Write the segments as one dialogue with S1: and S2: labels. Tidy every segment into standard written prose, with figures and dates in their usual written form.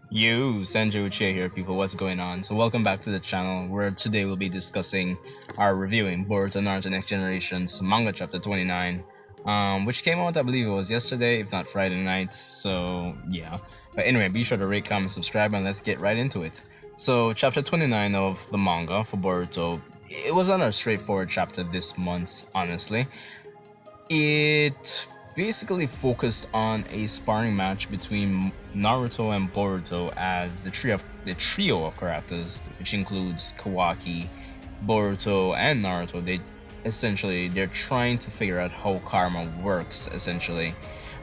S1: Yo, Sanjo Uchiha here, people. What's going on? So, welcome back to the channel, where today we'll be discussing our reviewing Boruto Naruto Next Generation's manga chapter 29, which came out, I believe it was yesterday, if not Friday night. So, yeah. But anyway, be sure to rate, comment, subscribe, and let's get right into it. So, chapter 29 of the manga for Boruto, it was not a straightforward chapter this month, honestly. It basically focused on a sparring match between Naruto and Boruto as the trio of characters, which includes Kawaki, Boruto, and Naruto. They're trying to figure out how karma works essentially,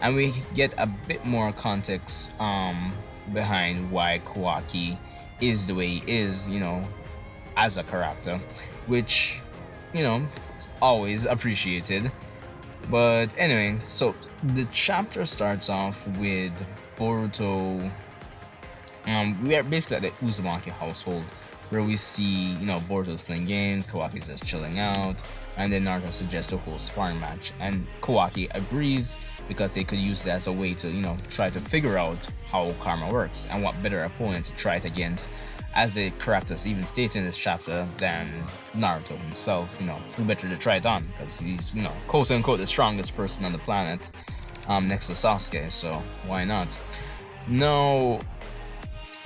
S1: and we get a bit more context behind why Kawaki is the way he is, as a character, which you know always appreciated. But anyway, so the chapter starts off with Boruto. We are basically at the Uzumaki household, where we see, Boruto's playing games, Kawaki's just chilling out, and then Naruto suggests a whole sparring match, and Kawaki agrees because they could use it as a way to, try to figure out how karma works, and what better opponent to try it against, as the characters even state in this chapter, than Naruto himself. Who better to try it on, because he's, quote unquote, the strongest person on the planet, next to Sasuke, so why not? Now,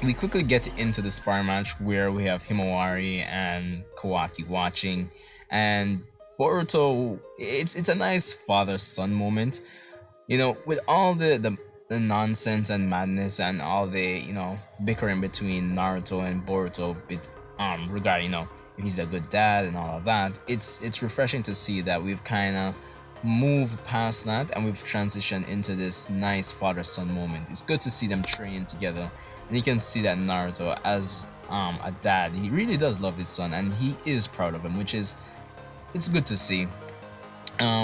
S1: we quickly get into the sparring match where we have Himawari and Kawaki watching, and Boruto. It's a nice father-son moment, with all the nonsense and madness and all the bickering between Naruto and Boruto, regarding if he's a good dad and all of that. It's refreshing to see that we've kind of moved past that and we've transitioned into this nice father-son moment. It's good to see them train together, and you can see that Naruto, as a dad, he really does love his son and he is proud of him, which is it's good to see.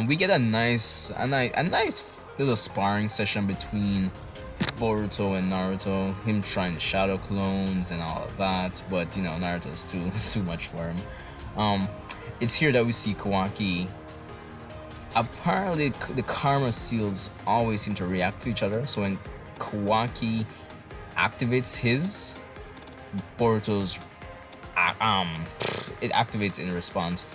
S1: We get a nice little sparring session between Boruto and Naruto, him trying to shadow clones and all of that, but Naruto's too much for him. It's here that we see Kawaki. Apparently, the karma seals always seem to react to each other. So when Kawaki activates his, Boruto's it activates in response,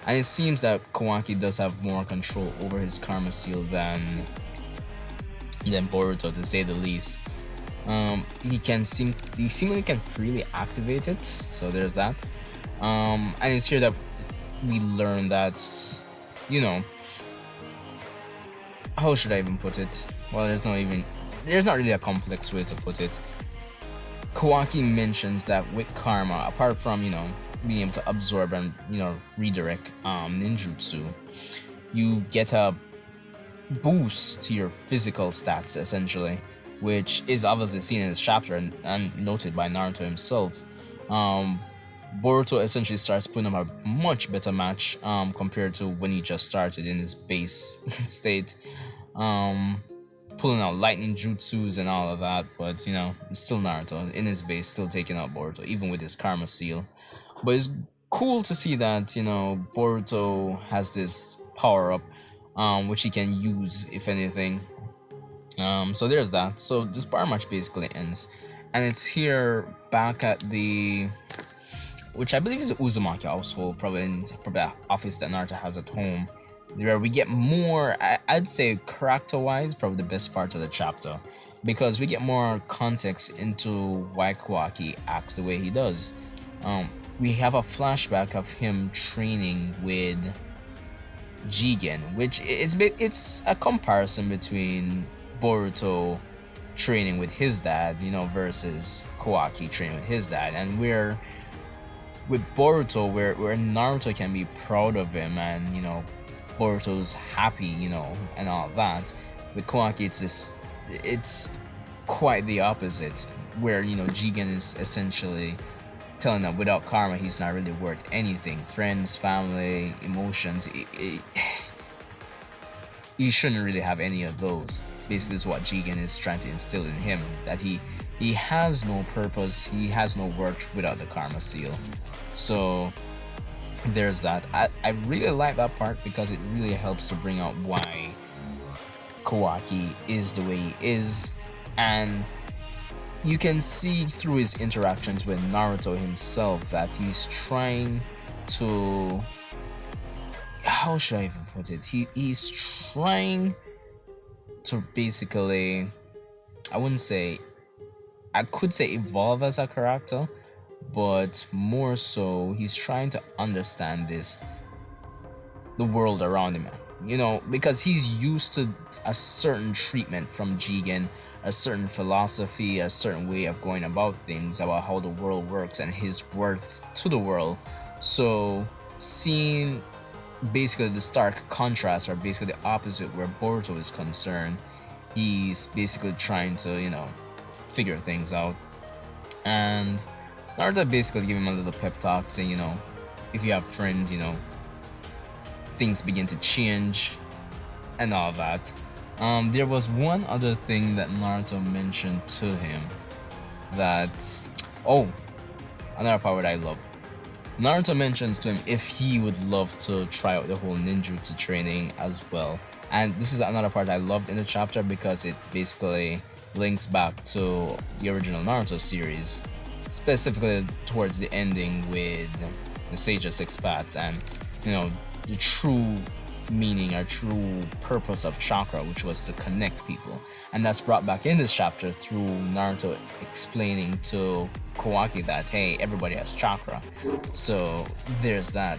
S1: and it seems that Kawaki does have more control over his karma seal than Boruto, to say the least. He seemingly can freely activate it, so there's that. And it's here that we learn that, how should I even put it? Well, there's not really a complex way to put it. Kawaki mentions that with karma, apart from being able to absorb and redirect ninjutsu, you get a boost to your physical stats essentially, which is obviously seen in this chapter and noted by Naruto himself. Boruto essentially starts putting up a much better match compared to when he just started in his base state, pulling out lightning jutsus and all of that, but still Naruto in his base, still taking out Boruto even with his karma seal. But it's cool to see that Boruto has this power up, which he can use if anything. So there's that. So this bar match basically ends, and it's here back at the, which I believe is the Uzumaki household, probably the office that Naruto has at home, where we get more, I'd say character-wise, probably the best part of the chapter, because we get more context into why Kawaki acts the way he does. We have a flashback of him training with Jigen, which it's a comparison between Boruto training with his dad, versus Kawaki training with his dad, and we're with Boruto, where Naruto can be proud of him, and Boruto's happy, and all that. With Kawaki, it's quite the opposite, where Jigen is essentially telling him without karma he's not really worth anything. Friends, family, emotions, he shouldn't really have any of those. Basically, is what Jigen is trying to instill in him, that he has no purpose, he has no worth without the karma seal. So there's that. I really like that part because it really helps to bring out why Kawaki is the way he is, and you can see through his interactions with Naruto himself that he's trying to, how should I even put it? He's trying to basically, I wouldn't say, I could say evolve as a character, but more so he's trying to understand the world around him, you know, because he's used to a certain treatment from Jigen, a certain philosophy, a certain way of going about things, about how the world works and his worth to the world. So seeing basically the stark contrast, or basically the opposite where Boruto is concerned, he's basically trying to, you know, figure things out. And Naruto basically gave him a little pep talk saying, you know, if you have friends, you know, things begin to change and all that. There was one other thing that Naruto mentioned to him that, oh, another part that I love. Naruto mentions to him if he would love to try out the whole ninjutsu training as well. And this is another part I loved in the chapter because it basically links back to the original Naruto series, specifically towards the ending with the Sage of Six Paths and, you know, the true meaning or true purpose of chakra, which was to connect people. And that's brought back in this chapter through Naruto explaining to Kawaki that, hey, everybody has chakra. So there's that.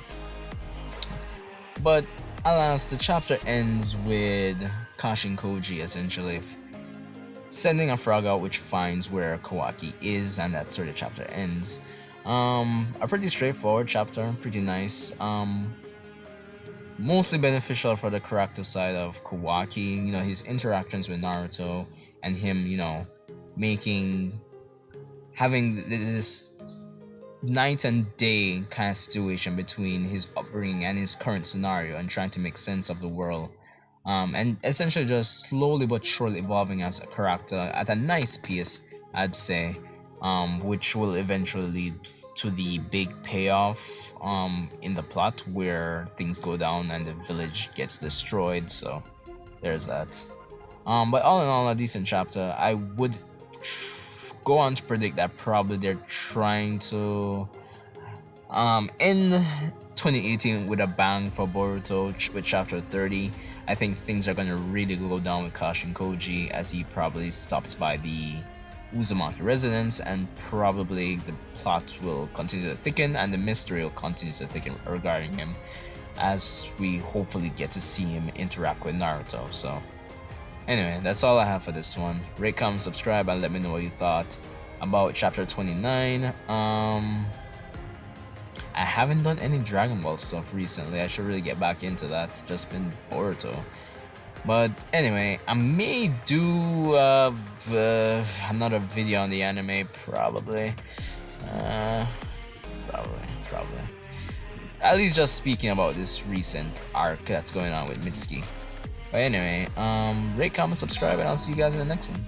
S1: But alas, the chapter ends with Kashin Koji essentially sending a frog out which finds where Kawaki is, and that's where the chapter ends. A pretty straightforward chapter, pretty nice. Mostly beneficial for the character side of Kawaki, you know, his interactions with Naruto and him, you know, having this night and day kind of situation between his upbringing and his current scenario and trying to make sense of the world. And essentially just slowly but surely evolving as a character at a nice pace, I'd say, which will eventually lead to the big payoff in the plot where things go down and the village gets destroyed. So there's that. But all in all, a decent chapter. I would go on to predict that probably they're trying to end 2018 with a bang for Boruto with chapter 30. I think things are gonna really go down with Kashin Koji as he probably stops by the Uzumaki residence, and probably the plot will continue to thicken and the mystery will continue to thicken regarding him as we hopefully get to see him interact with Naruto. So anyway, that's all I have for this one. Rate, comment, subscribe, and let me know what you thought about chapter 29. I haven't done any Dragon Ball stuff recently. I should really get back into that. Just been Boruto. But anyway, I may do another video on the anime, probably. Probably. At least just speaking about this recent arc that's going on with Mitsuki. But anyway, rate, comment, subscribe, and I'll see you guys in the next one.